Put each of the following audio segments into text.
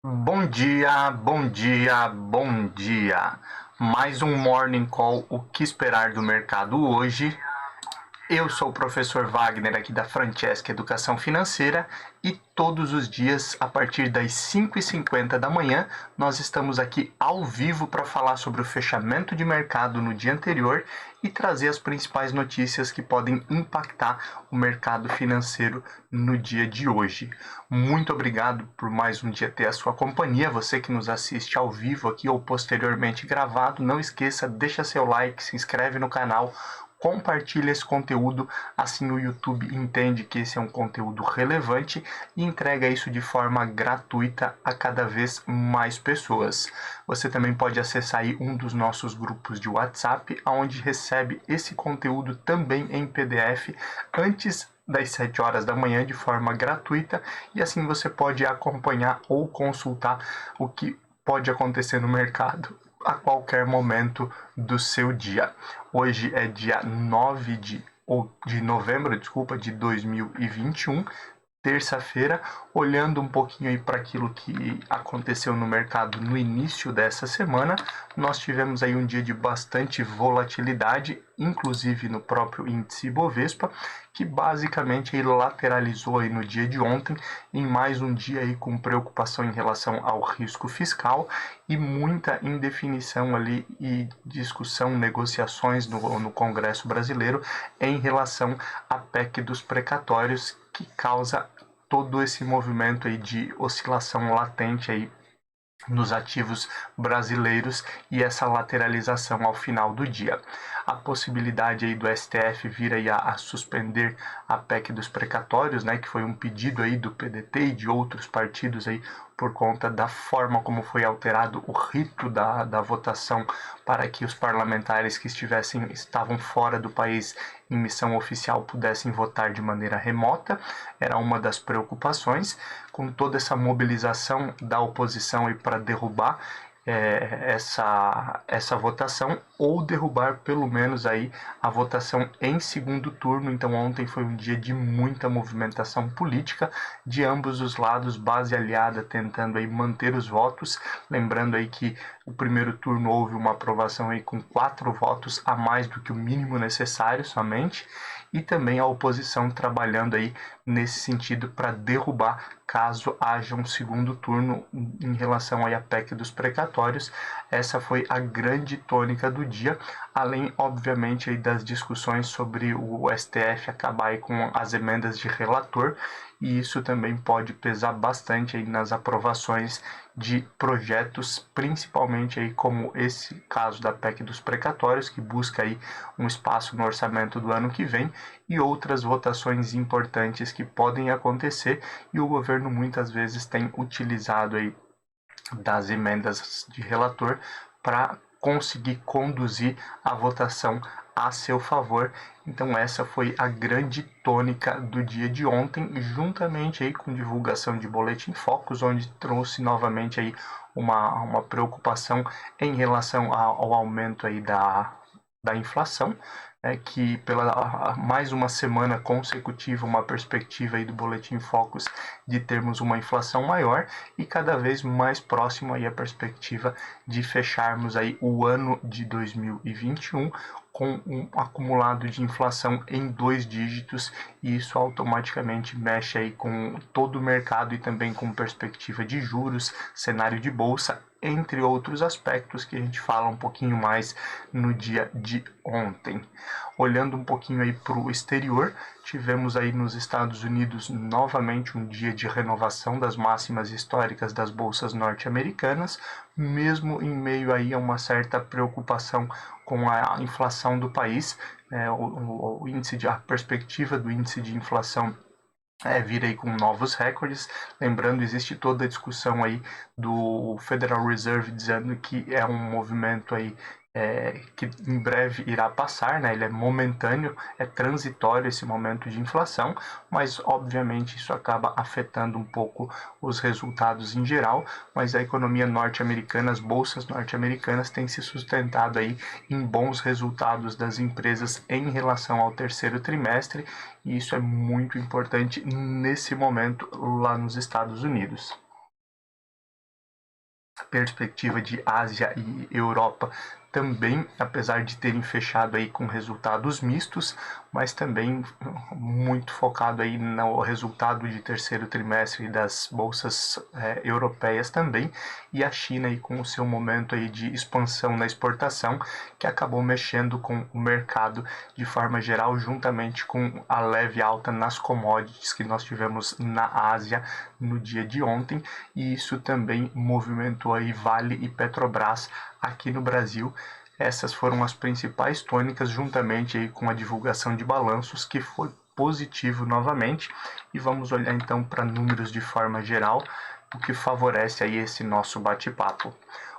Bom dia, bom dia, bom dia. Mais um Morning Call, o que esperar do mercado hoje? Eu sou o professor Wagner aqui da Francesca Educação Financeira e todos os dias, a partir das 5h50 da manhã, nós estamos aqui ao vivo para falar sobre o fechamento de mercado no dia anterior e trazer as principais notícias que podem impactar o mercado financeiro no dia de hoje. Muito obrigado por mais um dia ter a sua companhia. Você que nos assiste ao vivo aqui ou posteriormente gravado, não esqueça, deixa seu like, se inscreve no canal, compartilhe esse conteúdo, assim o YouTube entende que esse é um conteúdo relevante e entrega isso de forma gratuita a cada vez mais pessoas. Você também pode acessar aí um dos nossos grupos de WhatsApp, onde recebe esse conteúdo também em PDF antes das 7 horas da manhã de forma gratuita, e assim você pode acompanhar ou consultar o que pode acontecer no mercado a qualquer momento do seu dia. Hoje é dia 9 de novembro, de 2021, terça-feira, olhando um pouquinho aí para aquilo que aconteceu no mercado no início dessa semana. Nós tivemos aí um dia de bastante volatilidade, inclusive no próprio índice Bovespa, que basicamente aí lateralizou aí no dia de ontem, em mais um dia aí com preocupação em relação ao risco fiscal e muita indefinição ali e discussão, negociações no Congresso brasileiro em relação à PEC dos precatórios, que causa todo esse movimento aí de oscilação latente aí nos ativos brasileiros e essa lateralização ao final do dia. A possibilidade aí do STF vir aí a suspender a PEC dos precatórios, né, que foi um pedido aí do PDT e de outros partidos aí por conta da forma como foi alterado o rito da votação para que os parlamentares que estavam fora do país em missão oficial pudessem votar de maneira remota, era uma das preocupações. Com toda essa mobilização da oposição para derrubar essa votação, ou derrubar pelo menos aí a votação em segundo turno. Então ontem foi um dia de muita movimentação política de ambos os lados, base aliada tentando aí manter os votos, lembrando aí que o primeiro turno houve uma aprovação aí com 4 votos a mais do que o mínimo necessário somente, e também a oposição trabalhando aí nesse sentido para derrubar caso haja um segundo turno em relação aí à PEC dos precatórios. Essa foi a grande tônica do dia, além obviamente aí das discussões sobre o STF acabar aí com as emendas de relator, e isso também pode pesar bastante aí nas aprovações de projetos, principalmente aí como esse caso da PEC dos precatórios, que busca aí um espaço no orçamento do ano que vem, e outras votações importantes que podem acontecer, e o governo muitas vezes tem utilizado aí das emendas de relator para conseguir conduzir a votação a seu favor. Então essa foi a grande tônica do dia de ontem, juntamente aí com divulgação de Boletim Focus, onde trouxe novamente aí uma preocupação em relação ao aumento aí da inflação, que pela mais uma semana consecutiva, uma perspectiva aí do Boletim Focus de termos uma inflação maior, e cada vez mais próximo aí a perspectiva de fecharmos aí o ano de 2021 com um acumulado de inflação em 2 dígitos, e isso automaticamente mexe aí com todo o mercado e também com perspectiva de juros, cenário de bolsa, entre outros aspectos que a gente fala um pouquinho mais no dia de ontem. Olhando um pouquinho aí para o exterior, tivemos aí nos Estados Unidos novamente um dia de renovação das máximas históricas das bolsas norte-americanas, mesmo em meio aí a uma certa preocupação com a inflação do país. A perspectiva do índice de inflação vir aí com novos recordes. Lembrando, existe toda a discussão aí do Federal Reserve dizendo que é um movimento aí que em breve irá passar, né? Ele é momentâneo, é transitório esse momento de inflação, mas obviamente isso acaba afetando um pouco os resultados em geral. Mas a economia norte-americana, as bolsas norte-americanas têm se sustentado aí em bons resultados das empresas em relação ao terceiro trimestre, e isso é muito importante nesse momento lá nos Estados Unidos. perspectiva de Ásia e Europa também, apesar de terem fechado aí com resultados mistos, mas também muito focado aí no resultado de terceiro trimestre das bolsas europeias também, e a China aí com o seu momento aí de expansão na exportação, que acabou mexendo com o mercado de forma geral, juntamente com a leve alta nas commodities que nós tivemos na Ásia no dia de ontem, e isso também movimentou aí Vale e Petrobras aqui no Brasil. Essas foram as principais tônicas, juntamente aí com a divulgação de balanços, que foi positivo novamente. E vamos olhar então para números de forma geral, o que favorece aí esse nosso bate-papo.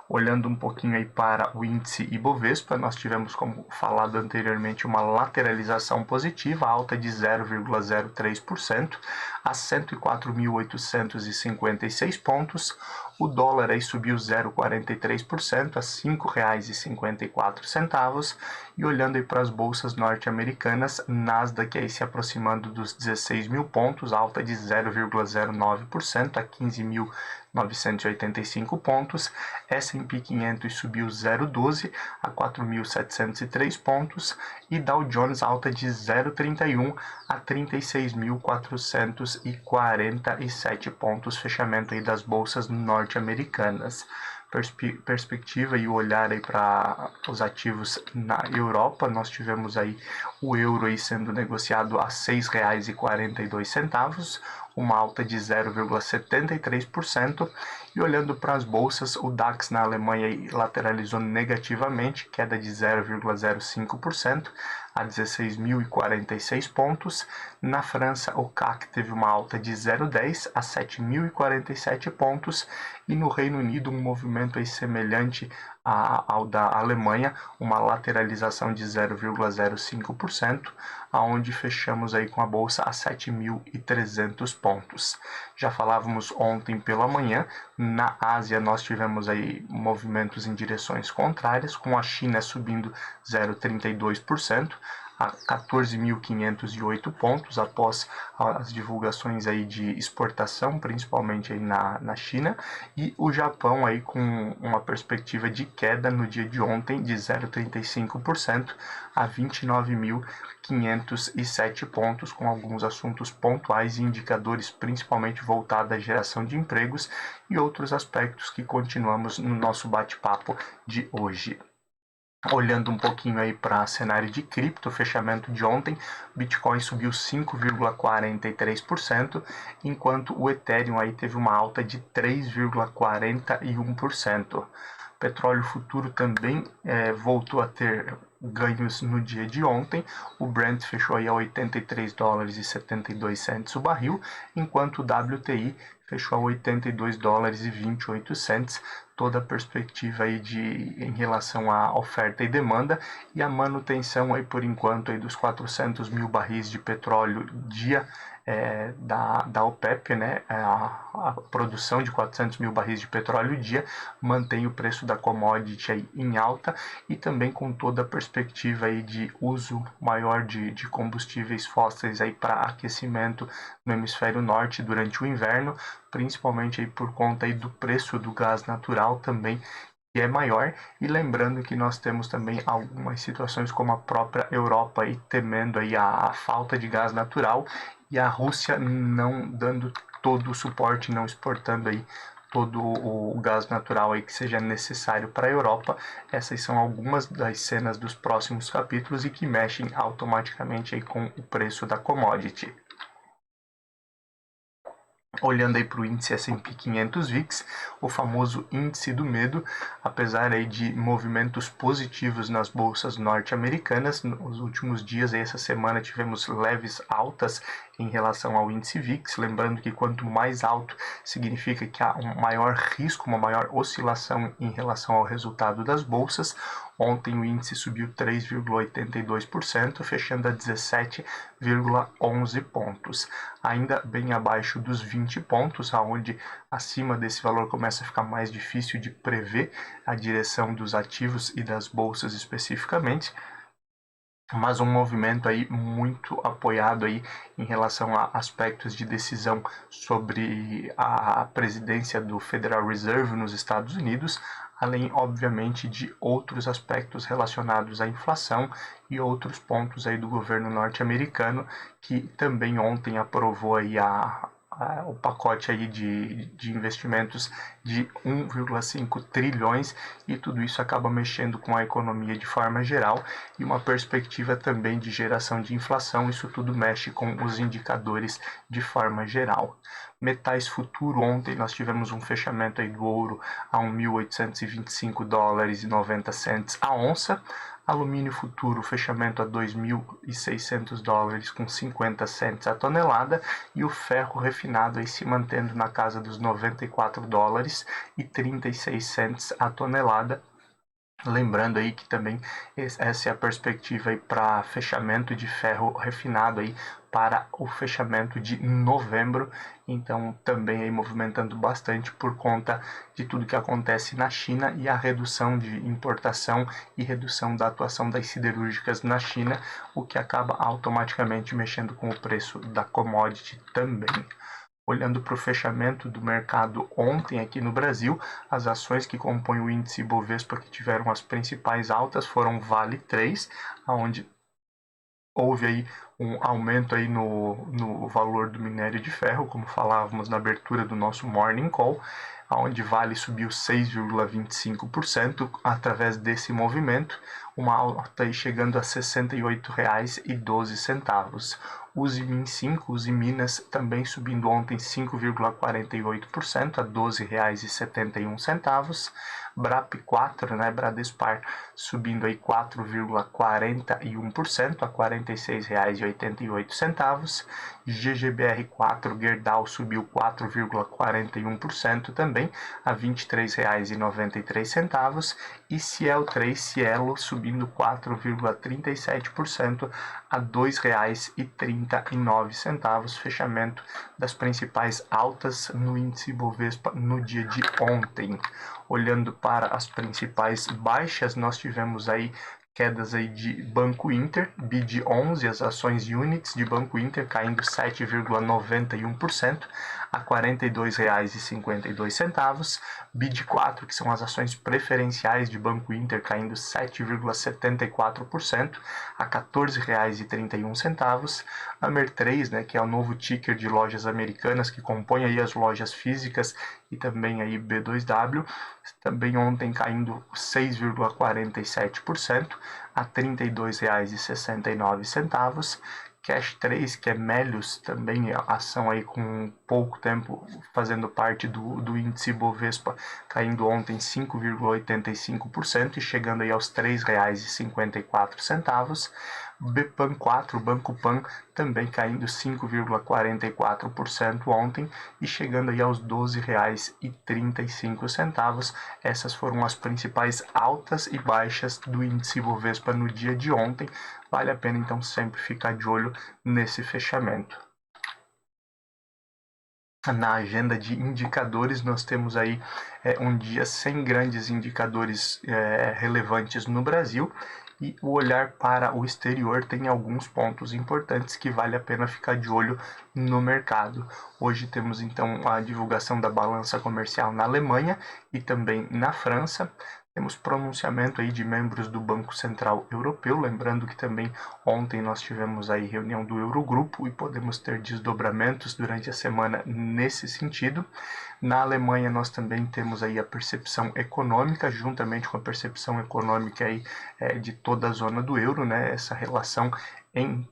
Olhando um pouquinho aí para o índice Ibovespa, nós tivemos, como falado anteriormente, uma lateralização positiva, alta de 0,03% a 104.856 pontos. O dólar aí subiu 0,43% a R$ 5,54. E olhando aí para as bolsas norte-americanas, Nasdaq aí se aproximando dos 16 mil pontos, alta de 0,09% a 15.985 pontos. S&P 500 subiu 0,12 a 4.703 pontos e Dow Jones alta de 0,31 a 36.447 pontos, fechamento aí das bolsas norte-americanas. Perspectiva e o olhar aí para os ativos na Europa, nós tivemos aí o euro aí sendo negociado a R$ 6,42, uma alta de 0,73%. E olhando para as bolsas, o DAX na Alemanha lateralizou negativamente, queda de 0,05% a 16.046 pontos. Na França, o CAC teve uma alta de 0,10 a 7.047 pontos. E no Reino Unido, um movimento aí semelhante ao da Alemanha, uma lateralização de 0,05%, aonde fechamos aí com a bolsa a 7.300 pontos. Já falávamos ontem pela manhã, na Ásia nós tivemos aí movimentos em direções contrárias, com a China subindo 0,32% a 14.508 pontos após as divulgações aí de exportação, principalmente aí na China, e o Japão aí com uma perspectiva de queda no dia de ontem de 0,35% a 29.507 pontos, com alguns assuntos pontuais e indicadores principalmente voltados à geração de empregos e outros aspectos que continuamos no nosso bate-papo de hoje. Olhando um pouquinho aí para cenário de cripto, fechamento de ontem, Bitcoin subiu 5,43%, enquanto o Ethereum aí teve uma alta de 3,41%. Petróleo futuro também voltou a ter ganhos no dia de ontem. O Brent fechou aí a $83,72 o barril, enquanto o WTI fechou a $82,28. Toda a perspectiva aí em relação à oferta e demanda, e a manutenção aí por enquanto aí dos 400 mil barris de petróleo dia da OPEP, né? A produção de 400 mil barris de petróleo dia mantém o preço da commodity aí em alta, e também com toda a perspectiva aí de uso maior de combustíveis fósseis aí para aquecimento no hemisfério norte durante o inverno, principalmente aí por conta aí do preço do gás natural também, que é maior. E lembrando que nós temos também algumas situações como a própria Europa aí temendo aí a falta de gás natural, e a Rússia não dando todo o suporte, não exportando aí todo o gás natural aí que seja necessário para a Europa. Essas são algumas das cenas dos próximos capítulos e que mexem automaticamente aí com o preço da commodity. Olhando aí para o índice S&P 500 VIX, o famoso índice do medo, apesar aí de movimentos positivos nas bolsas norte-americanas, nos últimos dias, aí, essa semana, tivemos leves altas em relação ao índice VIX, lembrando que quanto mais alto significa que há um maior risco, uma maior oscilação em relação ao resultado das bolsas. Ontem o índice subiu 3,82%, fechando a 17,11 pontos, ainda bem abaixo dos 20 pontos, aonde acima desse valor começa a ficar mais difícil de prever a direção dos ativos e das bolsas especificamente. mas um movimento aí muito apoiado aí em relação a aspectos de decisão sobre a presidência do Federal Reserve nos Estados Unidos, além, obviamente, de outros aspectos relacionados à inflação e outros pontos aí do governo norte-americano, que também ontem aprovou aí o pacote aí de investimentos de 1,5 trilhões, e tudo isso acaba mexendo com a economia de forma geral e uma perspectiva também de geração de inflação. Isso tudo mexe com os indicadores de forma geral. Metais futuro, ontem nós tivemos um fechamento aí do ouro a 1.825 dólares e 90 cents a onça. Alumínio futuro, fechamento a 2.600 dólares com 50 cents a tonelada, e o ferro refinado aí se mantendo na casa dos 94 dólares e 36 cents a tonelada. Lembrando aí que também essa é a perspectiva para fechamento de ferro refinado aí para o fechamento de novembro, então também aí movimentando bastante por conta de tudo que acontece na China e a redução de importação e redução da atuação das siderúrgicas na China, o que acaba automaticamente mexendo com o preço da commodity também. Olhando para o fechamento do mercado ontem aqui no Brasil, as ações que compõem o índice Bovespa que tiveram as principais altas foram Vale 3, onde houve aí um aumento aí no valor do minério de ferro, como falávamos na abertura do nosso Morning Call, onde Vale subiu 6,25% através desse movimento, uma alta aí chegando a R$ 68,12. Usimin 5, Usiminas também subindo ontem 5,48% a R$ 12,71. Brap 4, né, Bradespar, subindo aí 4,41% a R$ 46,88. GGBR4 Gerdau subiu 4,41% também a R$ 23,93. E Cielo 3 Cielo subindo 4,37% a R$ 2,39. Fechamento das principais altas no índice Bovespa no dia de ontem. Olhando para as principais baixas, nós tivemos aí quedas aí de Banco Inter, BID 11, as ações units de Banco Inter caindo 7,91% a R$ 42,52. BID 4, que são as ações preferenciais de Banco Inter, caindo 7,74% a R$ 14,31. Amer 3, né, que é o novo ticker de lojas americanas que compõe aí as lojas físicas e também aí B2W, também ontem caindo 6,47% a R$ 32,69. Cash 3, que é Melius, também ação aí com pouco tempo fazendo parte do índice Bovespa, caindo ontem 5,85% e chegando aí aos R$ 3,54. Bpan 4, Banco Pan, também caindo 5,44% ontem e chegando aí aos R$ 12,35. Essas foram as principais altas e baixas do índice Bovespa no dia de ontem. Vale a pena então sempre ficar de olho nesse fechamento. Na agenda de indicadores, nós temos aí um dia sem grandes indicadores relevantes no Brasil, e o olhar para o exterior tem alguns pontos importantes que vale a pena ficar de olho no mercado. Hoje temos então a divulgação da balança comercial na Alemanha e também na França. Temos pronunciamento aí de membros do Banco Central Europeu, lembrando que também ontem nós tivemos aí reunião do Eurogrupo e podemos ter desdobramentos durante a semana nesse sentido. Na Alemanha nós também temos aí a percepção econômica, juntamente com a percepção econômica aí, de toda a zona do euro, né? Essa relação em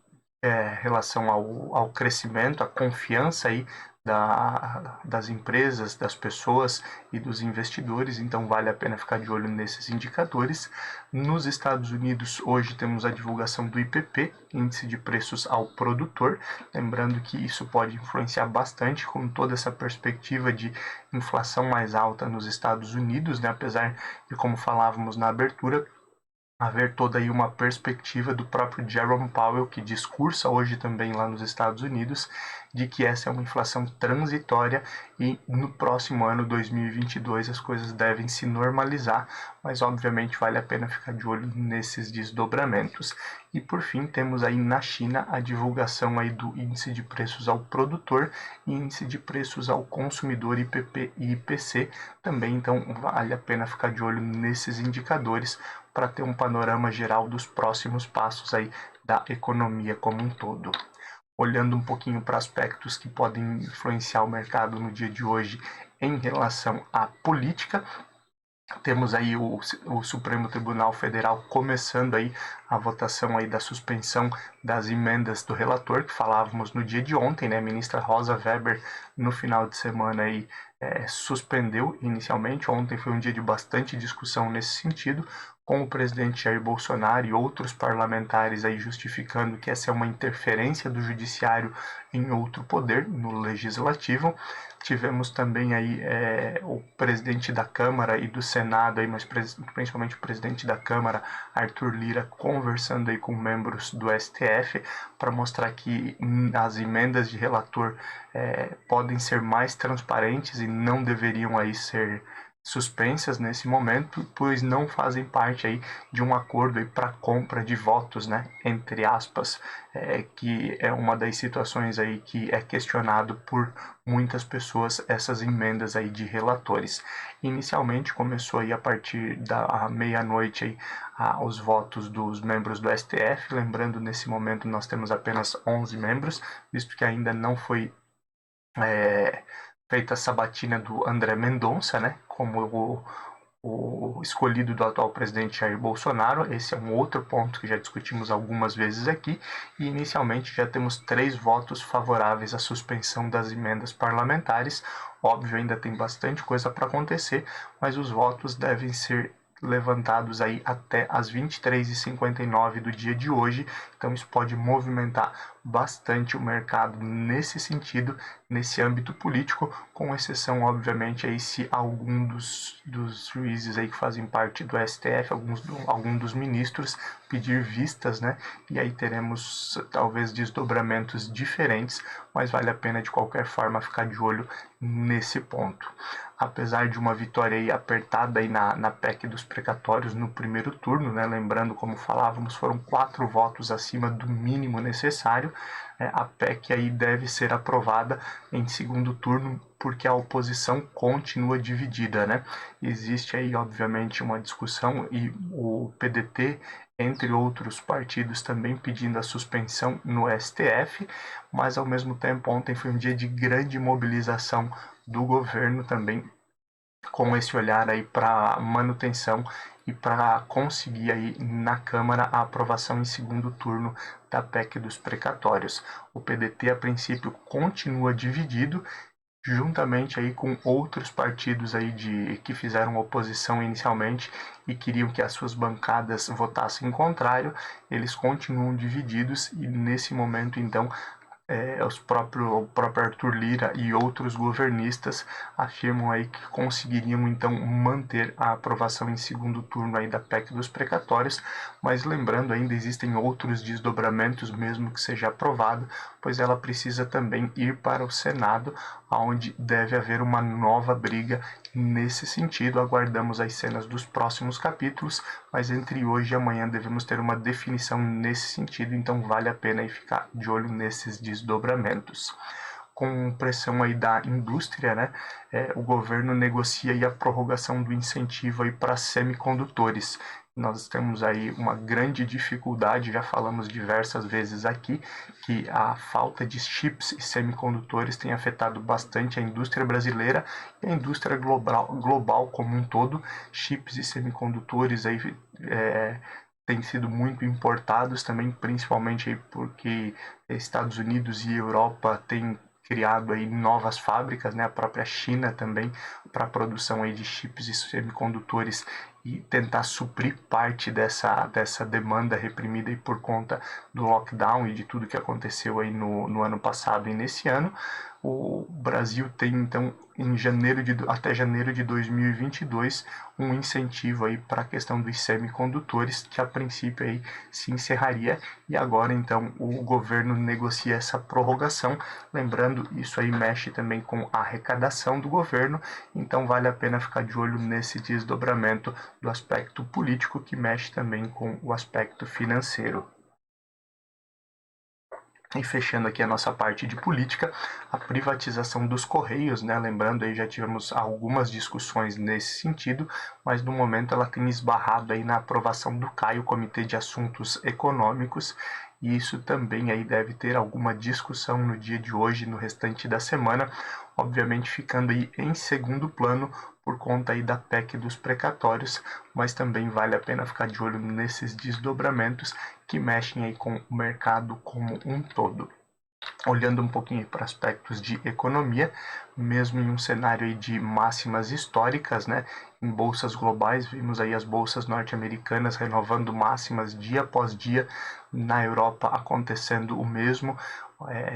relação ao crescimento, a confiança aí das empresas, das pessoas e dos investidores, então vale a pena ficar de olho nesses indicadores. Nos Estados Unidos, hoje temos a divulgação do IPP, Índice de Preços ao Produtor, lembrando que isso pode influenciar bastante com toda essa perspectiva de inflação mais alta nos Estados Unidos, né? Apesar de, como falávamos na abertura, haver toda aí uma perspectiva do próprio Jerome Powell, que discursa hoje também lá nos Estados Unidos, de que essa é uma inflação transitória e no próximo ano, 2022, as coisas devem se normalizar, mas obviamente vale a pena ficar de olho nesses desdobramentos. E por fim, temos aí na China a divulgação aí do índice de preços ao produtor e índice de preços ao consumidor IPP e IPC também, então vale a pena ficar de olho nesses indicadores para ter um panorama geral dos próximos passos aí da economia como um todo. Olhando um pouquinho para aspectos que podem influenciar o mercado no dia de hoje em relação à política, temos aí o Supremo Tribunal Federal começando aí a votação aí da suspensão das emendas do relator, que falávamos no dia de ontem, né? A ministra Rosa Weber, no final de semana aí, suspendeu inicialmente. Ontem foi um dia de bastante discussão nesse sentido, com o presidente Jair Bolsonaro e outros parlamentares aí justificando que essa é uma interferência do judiciário em outro poder, no legislativo. Tivemos também aí o presidente da Câmara e do Senado, aí, mas principalmente o presidente da Câmara, Arthur Lira, conversando aí com membros do STF para mostrar que as emendas de relator podem ser mais transparentes e não deveriam aí ser suspensas nesse momento, pois não fazem parte aí de um acordo para compra de votos, né, entre aspas, que é uma das situações aí que é questionado por muitas pessoas essas emendas aí de relatores. Inicialmente começou aí a partir da meia-noite aí os votos dos membros do STF, lembrando nesse momento nós temos apenas 11 membros, visto que ainda não foi feita a sabatina do André Mendonça, né, como o escolhido do atual presidente Jair Bolsonaro. Esse é um outro ponto que já discutimos algumas vezes aqui, e inicialmente já temos 3 votos favoráveis à suspensão das emendas parlamentares. Óbvio, ainda tem bastante coisa para acontecer, mas os votos devem ser levantados aí até as 23h59 do dia de hoje, então isso pode movimentar bastante o mercado nesse sentido, nesse âmbito político, com exceção, obviamente, aí se algum dos juízes aí que fazem parte do STF, algum dos ministros pedir vistas, né? E aí teremos talvez desdobramentos diferentes, mas vale a pena de qualquer forma ficar de olho nesse ponto. Apesar de uma vitória aí apertada aí na PEC dos precatórios no primeiro turno, né? Lembrando, como falávamos, foram 4 votos acima do mínimo necessário. A PEC aí deve ser aprovada em segundo turno, porque a oposição continua dividida, né? Existe aí, obviamente, uma discussão e o PDT, entre outros partidos, também pedindo a suspensão no STF, mas ao mesmo tempo ontem foi um dia de grande mobilização do governo também, com esse olhar aí para manutenção e para conseguir aí na Câmara a aprovação em segundo turno da PEC dos precatórios. O PDT, a princípio, continua dividido, juntamente aí com outros partidos aí que fizeram oposição inicialmente e queriam que as suas bancadas votassem contrário. Eles continuam divididos e nesse momento, então, o próprio Arthur Lira e outros governistas afirmam aí que conseguiriam então manter a aprovação em segundo turno aí da PEC dos precatórios, mas lembrando, ainda existem outros desdobramentos mesmo que seja aprovado, pois ela precisa também ir para o Senado, onde deve haver uma nova briga nesse sentido. Aguardamos as cenas dos próximos capítulos, mas entre hoje e amanhã devemos ter uma definição nesse sentido, então vale a pena aí ficar de olho nesses desdobramentos. Com pressão aí da indústria, né, o governo negocia aí a prorrogação do incentivo aí para semicondutores. Nós temos aí uma grande dificuldade, já falamos diversas vezes aqui, que a falta de chips e semicondutores tem afetado bastante a indústria brasileira e a indústria global como um todo. Chips e semicondutores aí têm sido muito importados também, principalmente aí porque Estados Unidos e Europa têm criado aí novas fábricas, né? A própria China também para a produção aí de chips e semicondutores e tentar suprir parte dessa demanda reprimida aí por conta do lockdown e de tudo que aconteceu aí no ano passado e nesse ano. o Brasil tem, então, até janeiro de 2022, um incentivo aí para a questão dos semicondutores, que a princípio aí se encerraria, e agora, então, o governo negocia essa prorrogação. Lembrando, isso aí mexe também com a arrecadação do governo, então vale a pena ficar de olho nesse desdobramento do aspecto político, que mexe também com o aspecto financeiro. E fechando aqui a nossa parte de política, a privatização dos Correios, né? Lembrando, aí já tivemos algumas discussões nesse sentido, mas no momento ela tem esbarrado aí na aprovação do CAI, o Comitê de Assuntos Econômicos, e isso também aí deve ter alguma discussão no dia de hoje, no restante da semana, obviamente ficando aí em segundo plano por conta aí da PEC dos precatórios, mas também vale a pena ficar de olho nesses desdobramentos que mexem aí com o mercado como um todo. Olhando um pouquinho para aspectos de economia, mesmo em um cenário aí de máximas históricas, né, em bolsas globais, vimos aí as bolsas norte-americanas renovando máximas dia após dia, na Europa acontecendo o mesmo,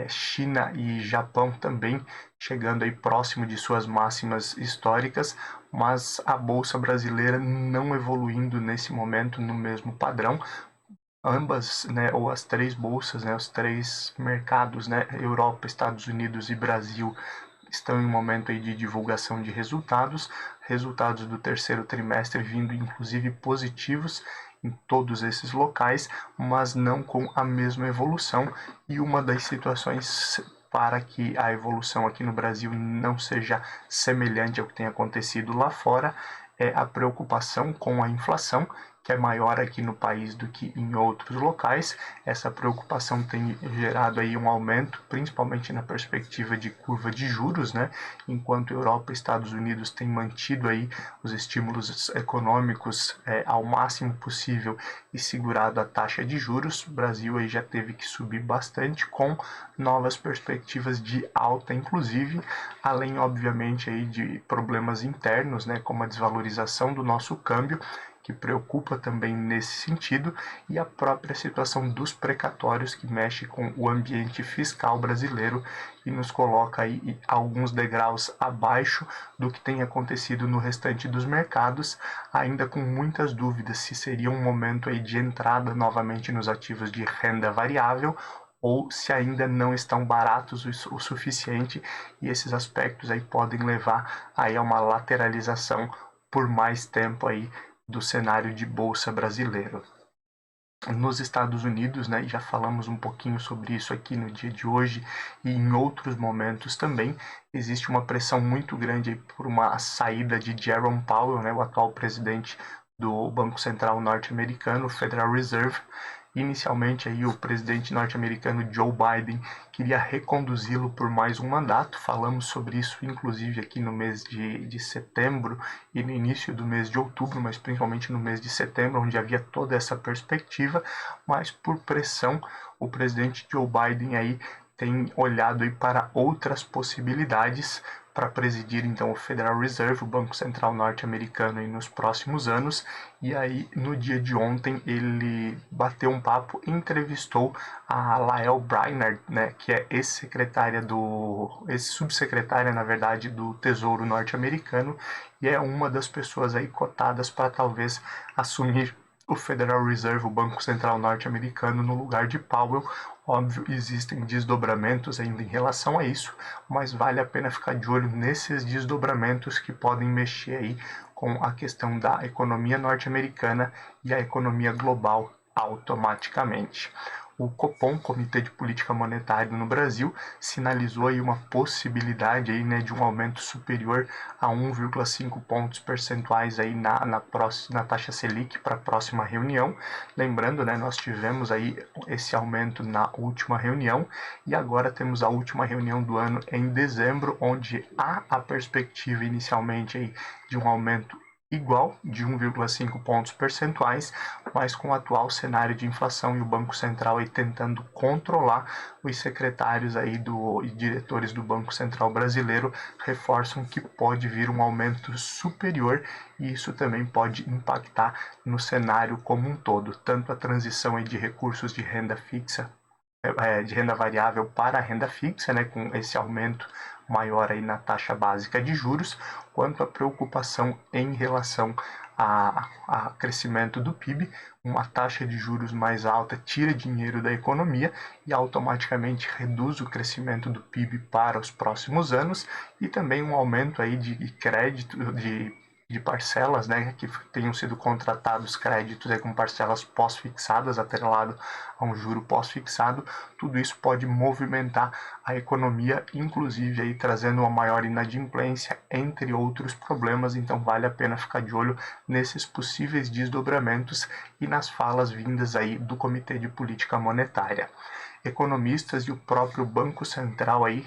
China e Japão também chegando aí próximo de suas máximas históricas, mas a bolsa brasileira não evoluindo nesse momento no mesmo padrão. Ambas, né, ou as três bolsas, né, os três mercados, né, Europa, Estados Unidos e Brasil, estão em um momento aí de divulgação de resultados do terceiro trimestre vindo inclusive positivos em todos esses locais, mas não com a mesma evolução, e uma das situações para que a evolução aqui no Brasil não seja semelhante ao que tem acontecido lá fora é a preocupação com a inflação, que é maior aqui no país do que em outros locais. Essa preocupação tem gerado aí um aumento, principalmente na perspectiva de curva de juros, né? Enquanto Europa e Estados Unidos têm mantido aí os estímulos econômicos ao máximo possível e segurado a taxa de juros, o Brasil aí já teve que subir bastante com novas perspectivas de alta, inclusive, além obviamente aí de problemas internos, né, como a desvalorização do nosso câmbio, que preocupa também nesse sentido, e a própria situação dos precatórios, que mexe com o ambiente fiscal brasileiro e nos coloca aí alguns degraus abaixo do que tem acontecido no restante dos mercados, ainda com muitas dúvidas se seria um momento aí de entrada novamente nos ativos de renda variável, ou se ainda não estão baratos o suficiente, e esses aspectos aí podem levar aí a uma lateralização por mais tempo aí do cenário de bolsa brasileiro. Nos Estados Unidos, né, já falamos um pouquinho sobre isso aqui no dia de hoje e em outros momentos também, existe uma pressão muito grande por uma saída de Jerome Powell, né, o atual presidente do Banco Central norte-americano, Federal Reserve. Inicialmente aí o presidente norte-americano Joe Biden queria reconduzi-lo por mais um mandato. Falamos sobre isso inclusive aqui no mês de setembro e no início do mês de outubro, mas principalmente no mês de setembro, onde havia toda essa perspectiva, mas por pressão o presidente Joe Biden aí tem olhado aí para outras possibilidades para presidir então o Federal Reserve, o Banco Central norte-americano, nos próximos anos. E aí no dia de ontem ele bateu um papo, entrevistou a Lael Brainerd, né, que é ex-subsecretária, na verdade, do Tesouro norte-americano, e é uma das pessoas aí cotadas para talvez assumir o Federal Reserve, o Banco Central norte-americano, no lugar de Powell. Óbvio, existem desdobramentos ainda em relação a isso, mas vale a pena ficar de olho nesses desdobramentos que podem mexer aí com a questão da economia norte-americana e a economia global automaticamente. O Copom, Comitê de Política Monetária no Brasil, sinalizou aí uma possibilidade aí, né, de um aumento superior a 1,5 pontos percentuais aí na taxa Selic para a próxima reunião. Lembrando, né, nós tivemos aí esse aumento na última reunião e agora temos a última reunião do ano em dezembro, onde há a perspectiva inicialmente aí de um aumento igual de 1,5 pontos percentuais, mas com o atual cenário de inflação e o Banco Central aí tentando controlar, os secretários aí e diretores do Banco Central brasileiro reforçam que pode vir um aumento superior, e isso também pode impactar no cenário como um todo, tanto a transição aí de recursos de renda fixa de renda variável para a renda fixa, né, com esse aumento maior aí na taxa básica de juros, quanto a preocupação em relação a crescimento do PIB. Uma taxa de juros mais alta tira dinheiro da economia e automaticamente reduz o crescimento do PIB para os próximos anos, e também um aumento aí de crédito, de parcelas, né, que tenham sido contratados créditos aí com parcelas pós-fixadas, atrelado a um juro pós-fixado. Tudo isso pode movimentar a economia, inclusive aí trazendo uma maior inadimplência, entre outros problemas. Então vale a pena ficar de olho nesses possíveis desdobramentos e nas falas vindas aí do Comitê de Política Monetária. Economistas e o próprio Banco Central aí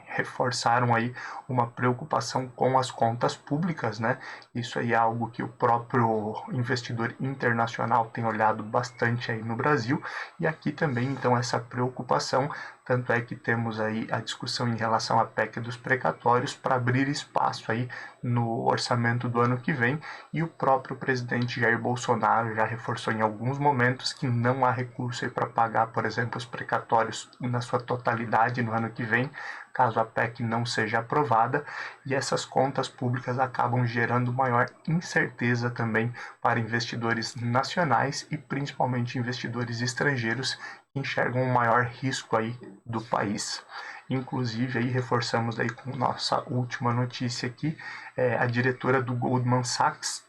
reforçaram aí uma preocupação com as contas públicas, né? Isso aí é algo que o próprio investidor internacional tem olhado bastante aí no Brasil, e aqui também então essa preocupação. Tanto é que temos aí a discussão em relação à PEC dos precatórios para abrir espaço aí no orçamento do ano que vem, e o próprio presidente Jair Bolsonaro já reforçou em alguns momentos que não há recurso para pagar, por exemplo, os precatórios na sua totalidade no ano que vem, caso a PEC não seja aprovada, e essas contas públicas acabam gerando maior incerteza também para investidores nacionais e principalmente investidores estrangeiros que enxergam um maior risco aí do país. Inclusive, aí reforçamos aí com nossa última notícia aqui, a diretora do Goldman Sachs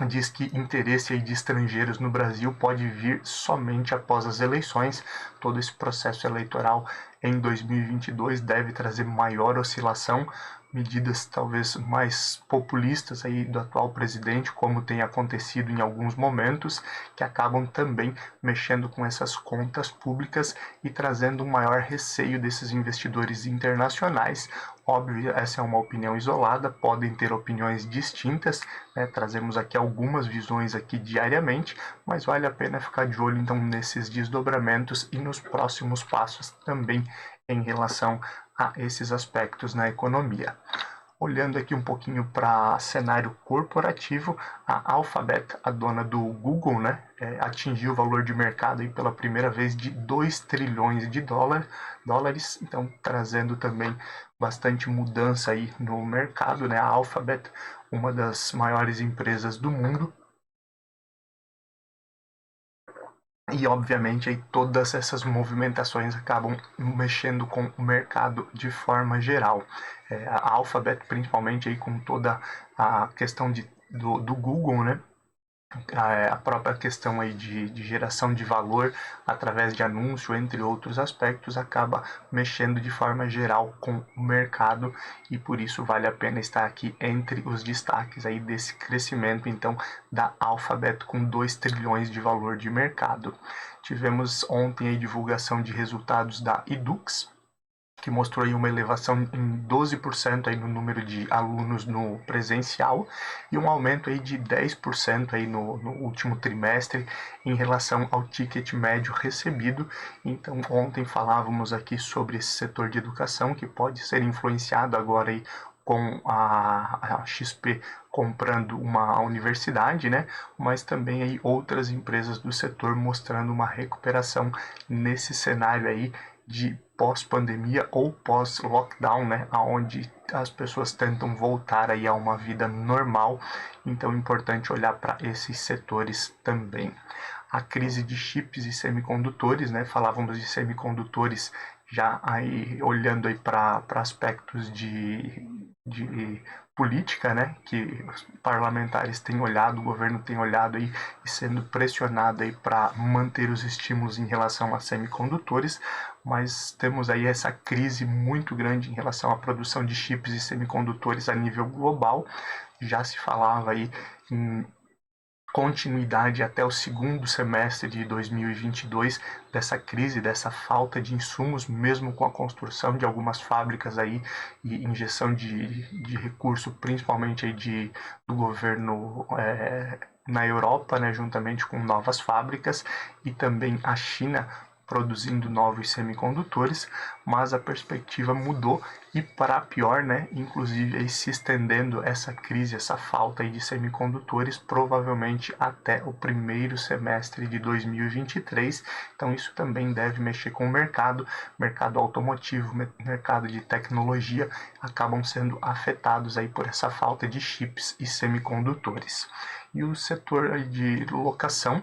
diz que interesse de estrangeiros no Brasil pode vir somente após as eleições. Todo esse processo eleitoral em 2022 deve trazer maior oscilação, medidas talvez mais populistas aí do atual presidente, como tem acontecido em alguns momentos, que acabam também mexendo com essas contas públicas e trazendo um maior receio desses investidores internacionais. Óbvio, essa é uma opinião isolada, podem ter opiniões distintas, né? Trazemos aqui algumas visões aqui diariamente, mas vale a pena ficar de olho então nesses desdobramentos e nos próximos passos também em relação a esses aspectos na economia. Olhando aqui um pouquinho para cenário corporativo, a Alphabet, a dona do Google, né, atingiu o valor de mercado aí pela primeira vez de 2 trilhões de dólares, então trazendo também bastante mudança aí no mercado, né? A Alphabet, uma das maiores empresas do mundo, e obviamente aí todas essas movimentações acabam mexendo com o mercado de forma geral. A Alphabet, principalmente aí com toda a questão do Google, né? A própria questão aí de geração de valor através de anúncio, entre outros aspectos, acaba mexendo de forma geral com o mercado, e por isso vale a pena estar aqui entre os destaques aí desse crescimento então da Alphabet com 2 trilhões de valor de mercado. Tivemos ontem a divulgação de resultados da Edux, que mostrou aí uma elevação em 12% aí no número de alunos no presencial e um aumento aí de 10% aí no último trimestre em relação ao ticket médio recebido. Então, ontem falávamos aqui sobre esse setor de educação que pode ser influenciado agora aí com a XP comprando uma universidade, né? Mas também aí outras empresas do setor mostrando uma recuperação nesse cenário aí de pós-pandemia ou pós-lockdown, né, onde as pessoas tentam voltar aí a uma vida normal. Então é importante olhar para esses setores também. A crise de chips e semicondutores, né, falávamos de semicondutores já aí olhando aí para aspectos de política, né, que os parlamentares têm olhado, o governo tem olhado aí e sendo pressionado aí para manter os estímulos em relação a semicondutores, mas temos aí essa crise muito grande em relação à produção de chips e semicondutores a nível global. Já se falava aí em continuidade até o segundo semestre de 2022 dessa crise, dessa falta de insumos, mesmo com a construção de algumas fábricas aí e injeção de recurso, principalmente aí do governo na Europa, né, juntamente com novas fábricas, e também a China produzindo novos semicondutores, mas a perspectiva mudou e para pior, né? Inclusive aí se estendendo essa crise, essa falta aí de semicondutores, provavelmente até o primeiro semestre de 2023. Então isso também deve mexer com o mercado automotivo, mercado de tecnologia, acabam sendo afetados aí por essa falta de chips e semicondutores. E o setor de locação,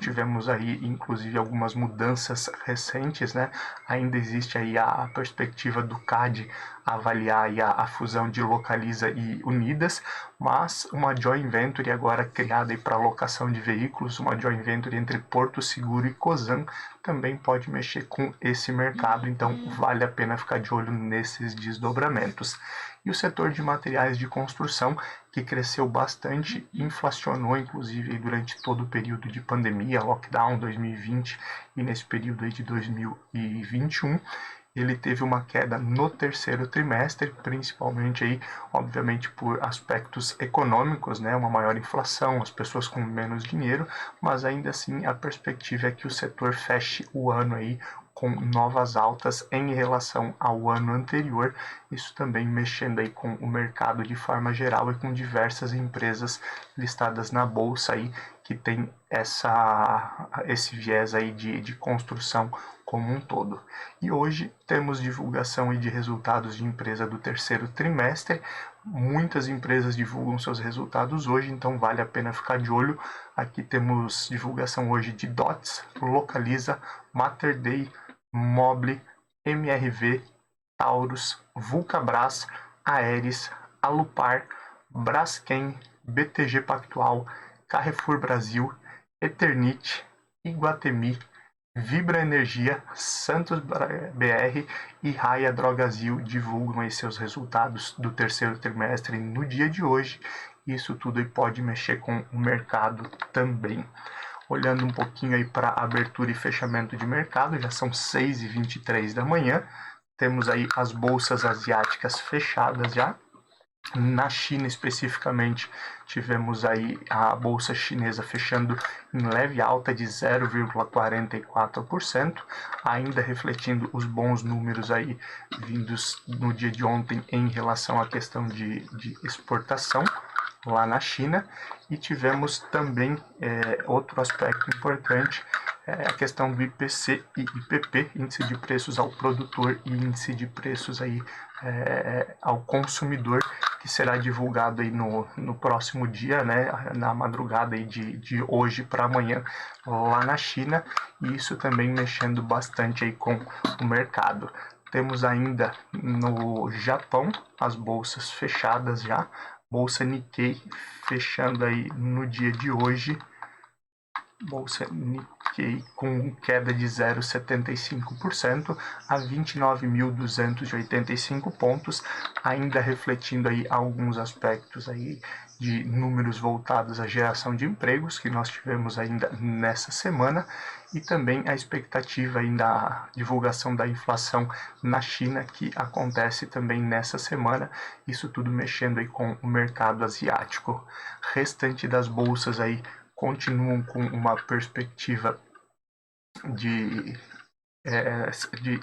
tivemos aí inclusive algumas mudanças recentes, né? Ainda existe aí a perspectiva do CAD avaliar aí a fusão de Localiza e Unidas, mas uma joint venture agora criada para locação de veículos, uma joint venture entre Porto Seguro e Cosan, também pode mexer com esse mercado, então vale a pena ficar de olho nesses desdobramentos. E o setor de materiais de construção, que cresceu bastante, inflacionou inclusive durante todo o período de pandemia, lockdown 2020 e nesse período aí de 2021, ele teve uma queda no terceiro trimestre, principalmente aí, obviamente, por aspectos econômicos, né, uma maior inflação, as pessoas com menos dinheiro, mas ainda assim a perspectiva é que o setor feche o ano aí com novas altas em relação ao ano anterior, isso também mexendo aí com o mercado de forma geral e com diversas empresas listadas na bolsa aí que tem esse viés aí de construção como um todo. E hoje temos divulgação aí de resultados de empresa do terceiro trimestre. Muitas empresas divulgam seus resultados hoje, então vale a pena ficar de olho. Aqui temos divulgação hoje de Dots, Localiza, Mater Dei, Mobile, MRV, Taurus, Vulcabras, Aeris, Alupar, Braskem, BTG Pactual, Carrefour Brasil, Eternit, Iguatemi, Vibra Energia, Santos BR e Raia Drogasil divulgam aí seus resultados do terceiro trimestre no dia de hoje. Isso tudo aí pode mexer com o mercado também. Olhando um pouquinho aí para abertura e fechamento de mercado, já são 6h23 da manhã. Temos aí as bolsas asiáticas fechadas já. Na China especificamente, tivemos aí a bolsa chinesa fechando em leve alta de 0,44%, ainda refletindo os bons números aí vindos no dia de ontem em relação à questão de exportação lá na China. E tivemos também outro aspecto importante, a questão do IPC e IPP, índice de preços ao produtor e índice de preços aí, ao consumidor, que será divulgado aí no próximo dia, né, na madrugada aí de hoje para amanhã lá na China, e isso também mexendo bastante aí com o mercado. Temos ainda no Japão as bolsas fechadas já, bolsa Nikkei fechando aí no dia de hoje, bolsa Nikkei com queda de 0,75% a 29.285 pontos, ainda refletindo aí alguns aspectos aí de números voltados à geração de empregos que nós tivemos ainda nessa semana, e também a expectativa aí da divulgação da inflação na China, que acontece também nessa semana, isso tudo mexendo aí com o mercado asiático. Restante das bolsas aí continuam com uma perspectiva de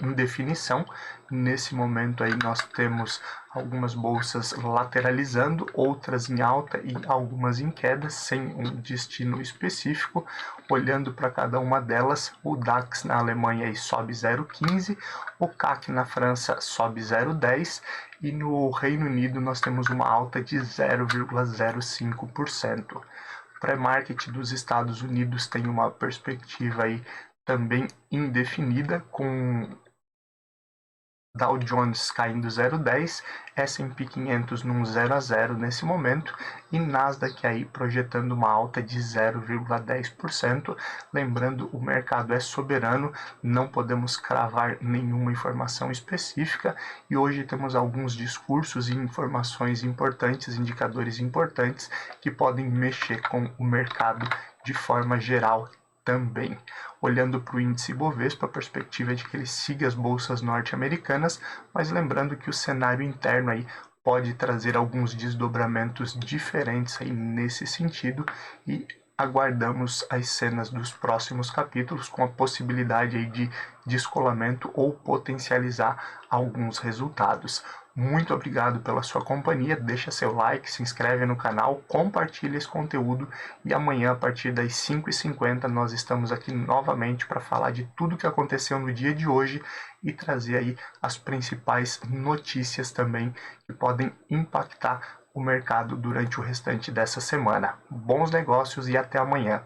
indefinição. Nesse momento aí nós temos algumas bolsas lateralizando, outras em alta e algumas em queda, sem um destino específico. Olhando para cada uma delas, o DAX na Alemanha aí sobe 0,15, o CAC na França sobe 0,10 e no Reino Unido nós temos uma alta de 0,05%. Pré-market dos Estados Unidos tem uma perspectiva aí também indefinida, com Dow Jones caindo 0,10, S&P 500 num 0 a 0 nesse momento, e Nasdaq aí projetando uma alta de 0,10%. Lembrando, o mercado é soberano, não podemos cravar nenhuma informação específica, e hoje temos alguns discursos e informações importantes, indicadores importantes, que podem mexer com o mercado de forma geral também. Olhando para o índice Bovespa, a perspectiva é de que ele siga as bolsas norte-americanas, mas lembrando que o cenário interno aí pode trazer alguns desdobramentos diferentes aí nesse sentido, e aguardamos as cenas dos próximos capítulos com a possibilidade aí de descolamento ou potencializar alguns resultados. Muito obrigado pela sua companhia, deixa seu like, se inscreve no canal, compartilha esse conteúdo e amanhã a partir das 5h50 nós estamos aqui novamente para falar de tudo que aconteceu no dia de hoje e trazer aí as principais notícias também que podem impactar o mercado durante o restante dessa semana. Bons negócios e até amanhã.